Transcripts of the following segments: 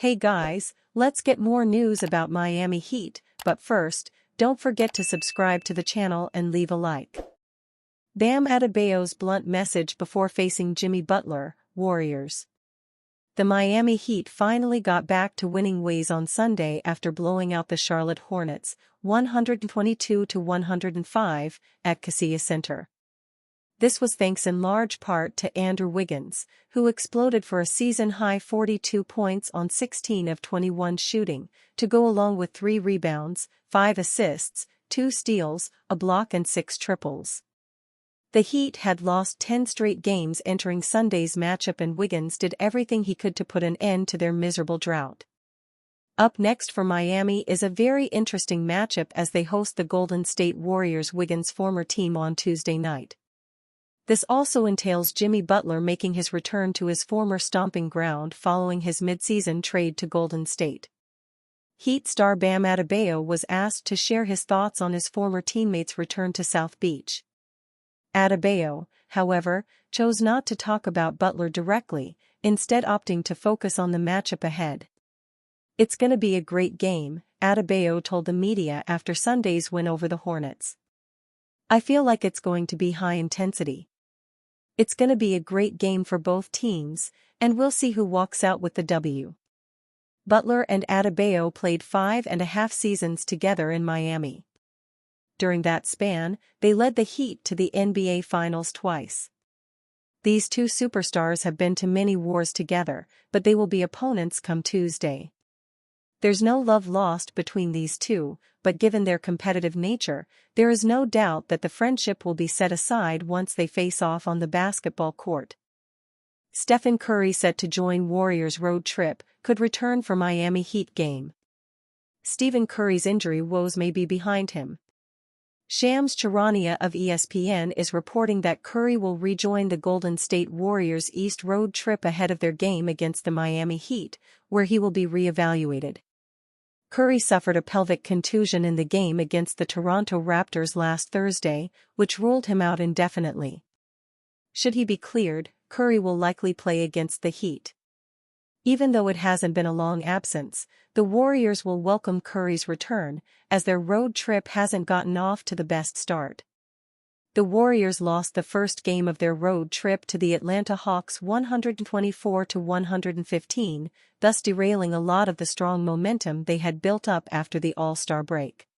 Hey guys, let's get more news about Miami Heat, but first, don't forget to subscribe to the channel and leave a like. Bam Adebayo's blunt message before facing Jimmy Butler, Warriors. The Miami Heat finally got back to winning ways on Sunday after blowing out the Charlotte Hornets, 122-105, at Kasparas Center. This was thanks in large part to Andrew Wiggins, who exploded for a season-high 42 points on 16 of 21 shooting, to go along with 3 rebounds, 5 assists, 2 steals, a block and 6 triples. The Heat had lost 10 straight games entering Sunday's matchup, and Wiggins did everything he could to put an end to their miserable drought. Up next for Miami is a very interesting matchup as they host the Golden State Warriors, Wiggins' former team, on Tuesday night. This also entails Jimmy Butler making his return to his former stomping ground following his mid-season trade to Golden State. Heat star Bam Adebayo was asked to share his thoughts on his former teammates' return to South Beach. Adebayo, however, chose not to talk about Butler directly, instead opting to focus on the matchup ahead. "It's gonna be a great game," Adebayo told the media after Sunday's win over the Hornets. "I feel like it's going to be high intensity. It's gonna be a great game for both teams, and we'll see who walks out with the W." Butler and Adebayo played 5.5 seasons together in Miami. During that span, they led the Heat to the NBA Finals twice. These two superstars have been to many wars together, but they will be opponents come Tuesday. There's no love lost between these two, but given their competitive nature, there is no doubt that the friendship will be set aside once they face off on the basketball court. Stephen Curry, set to join Warriors' road trip, could return for Miami Heat game. Stephen Curry's injury woes may be behind him. Shams Charania of ESPN is reporting that Curry will rejoin the Golden State Warriors' East road trip ahead of their game against the Miami Heat, where he will be re-evaluated. Curry suffered a pelvic contusion in the game against the Toronto Raptors last Thursday, which ruled him out indefinitely. Should he be cleared, Curry will likely play against the Heat. Even though it hasn't been a long absence, the Warriors will welcome Curry's return, as their road trip hasn't gotten off to the best start. The Warriors lost the first game of their road trip to the Atlanta Hawks 124-115, thus derailing a lot of the strong momentum they had built up after the All-Star break.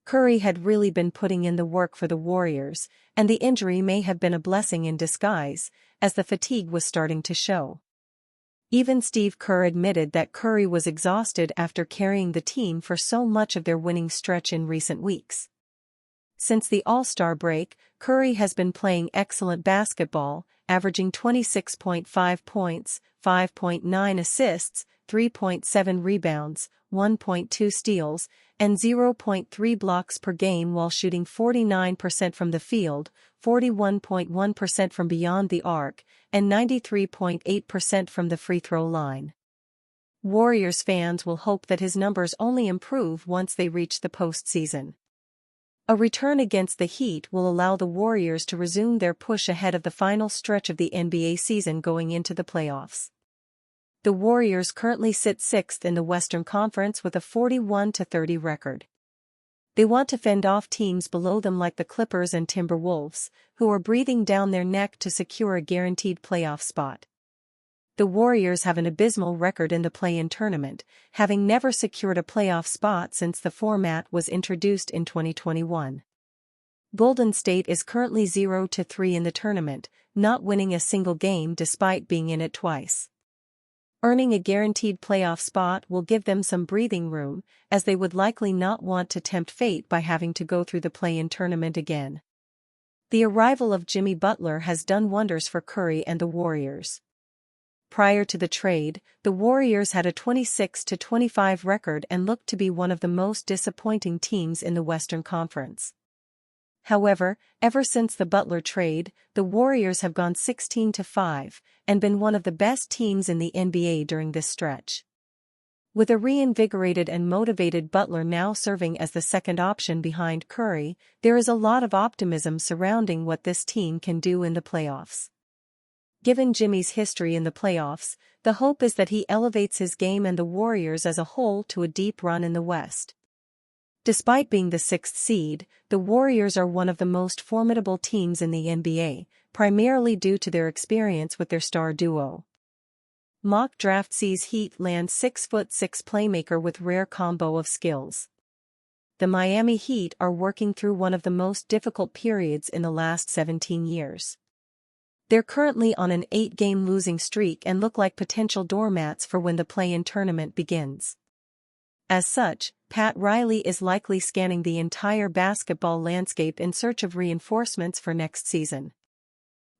Curry had really been putting in the work for the Warriors, and the injury may have been a blessing in disguise, as the fatigue was starting to show. Even Steve Kerr admitted that Curry was exhausted after carrying the team for so much of their winning stretch in recent weeks. Since the All-Star break, Curry has been playing excellent basketball, averaging 26.5 points, 5.9 assists, 3.7 rebounds, 1.2 steals, and 0.3 blocks per game while shooting 49% from the field, 41.1% from beyond the arc, and 93.8% from the free throw line. Warriors fans will hope that his numbers only improve once they reach the postseason. A return against the Heat will allow the Warriors to resume their push ahead of the final stretch of the NBA season going into the playoffs. The Warriors currently sit 6th in the Western Conference with a 41-30 record. They want to fend off teams below them like the Clippers and Timberwolves, who are breathing down their neck to secure a guaranteed playoff spot. The Warriors have an abysmal record in the play-in tournament, having never secured a playoff spot since the format was introduced in 2021. Golden State is currently 0-3 in the tournament, not winning a single game despite being in it twice. Earning a guaranteed playoff spot will give them some breathing room, as they would likely not want to tempt fate by having to go through the play-in tournament again. The arrival of Jimmy Butler has done wonders for Curry and the Warriors. Prior to the trade, the Warriors had a 26-25 record and looked to be one of the most disappointing teams in the Western Conference. However, ever since the Butler trade, the Warriors have gone 16-5 and been one of the best teams in the NBA during this stretch. With a reinvigorated and motivated Butler now serving as the second option behind Curry, there is a lot of optimism surrounding what this team can do in the playoffs. Given Jimmy's history in the playoffs, the hope is that he elevates his game and the Warriors as a whole to a deep run in the West. Despite being the 6th seed, the Warriors are one of the most formidable teams in the NBA, primarily due to their experience with their star duo. Mock draft sees Heat land 6'6" playmaker with rare combo of skills. The Miami Heat are working through one of the most difficult periods in the last 17 years. They're currently on an 8-game losing streak and look like potential doormats for when the play-in tournament begins. As such, Pat Riley is likely scanning the entire basketball landscape in search of reinforcements for next season.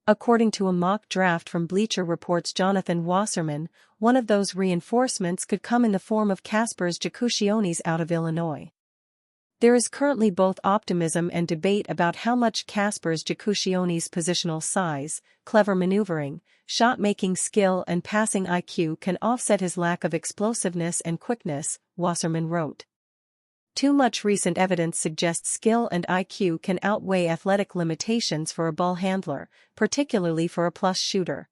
According to a mock draft from Bleacher Report's Jonathan Wasserman, one of those reinforcements could come in the form of Kasparas Jakucionis out of Illinois. There is currently both optimism and debate about how much Kasparas Jakucionis' positional size, clever maneuvering, shot-making skill and passing IQ can offset his lack of explosiveness and quickness, Wasserman wrote. Too much recent evidence suggests skill and IQ can outweigh athletic limitations for a ball handler, particularly for a plus shooter.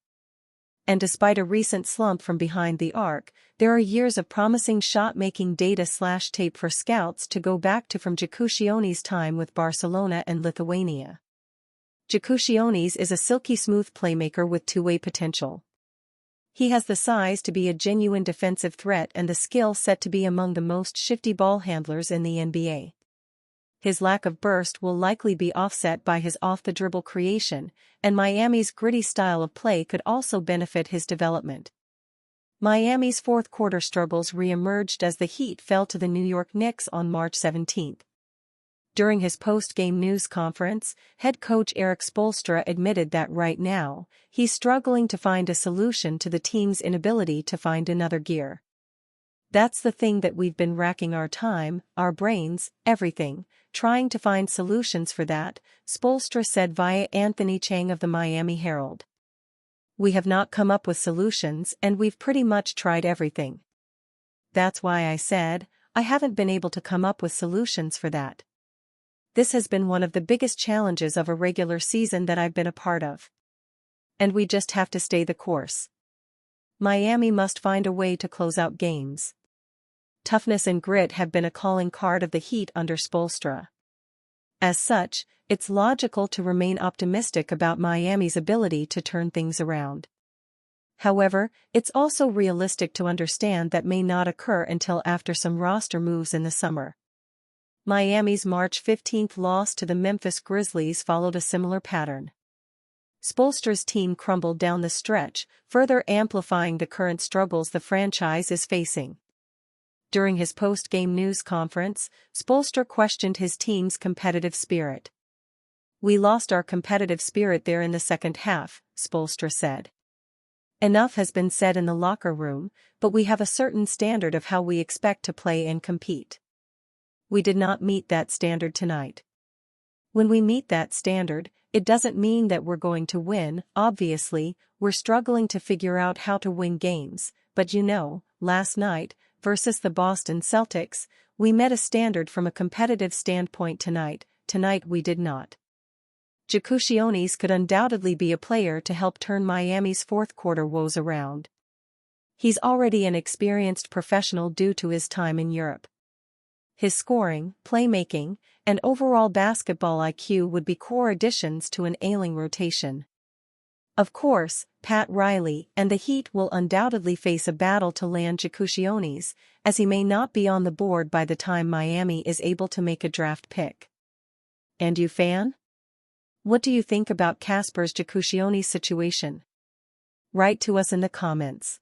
And despite a recent slump from behind the arc, there are years of promising shot-making data/tape for scouts to go back to from Jakucionis' time with Barcelona and Lithuania. Jakucionis is a silky smooth playmaker with two-way potential. He has the size to be a genuine defensive threat and the skill set to be among the most shifty ball handlers in the NBA. His lack of burst will likely be offset by his off-the-dribble creation, and Miami's gritty style of play could also benefit his development. Miami's fourth-quarter struggles re-emerged as the Heat fell to the New York Knicks on March 17. During his post-game news conference, head coach Erik Spoelstra admitted that right now, he's struggling to find a solution to the team's inability to find another gear. That's the thing that we've been racking our time, our brains, everything, trying to find solutions for that, Spoelstra said via Anthony Chang of the Miami Herald. We have not come up with solutions and we've pretty much tried everything. That's why I said, I haven't been able to come up with solutions for that. This has been one of the biggest challenges of a regular season that I've been a part of. And we just have to stay the course. Miami must find a way to close out games. Toughness and grit have been a calling card of the Heat under Spoelstra. As such, it's logical to remain optimistic about Miami's ability to turn things around. However, it's also realistic to understand that may not occur until after some roster moves in the summer. Miami's March 15 loss to the Memphis Grizzlies followed a similar pattern. Spoelstra's team crumbled down the stretch, further amplifying the current struggles the franchise is facing. During his post-game news conference, Spoelstra questioned his team's competitive spirit. "We lost our competitive spirit there in the second half," Spoelstra said. "Enough has been said in the locker room, but we have a certain standard of how we expect to play and compete. We did not meet that standard tonight. When we meet that standard, it doesn't mean that we're going to win. Obviously, we're struggling to figure out how to win games, but last night, versus the Boston Celtics, we met a standard from a competitive standpoint tonight we did not." Jakucionis could undoubtedly be a player to help turn Miami's fourth-quarter woes around. He's already an experienced professional due to his time in Europe. His scoring, playmaking, and overall basketball IQ would be core additions to an ailing rotation. Of course, Pat Riley and the Heat will undoubtedly face a battle to land Jakucionis, as he may not be on the board by the time Miami is able to make a draft pick. And you, fan? What do you think about Kasparas Jakucionis' situation? Write to us in the comments.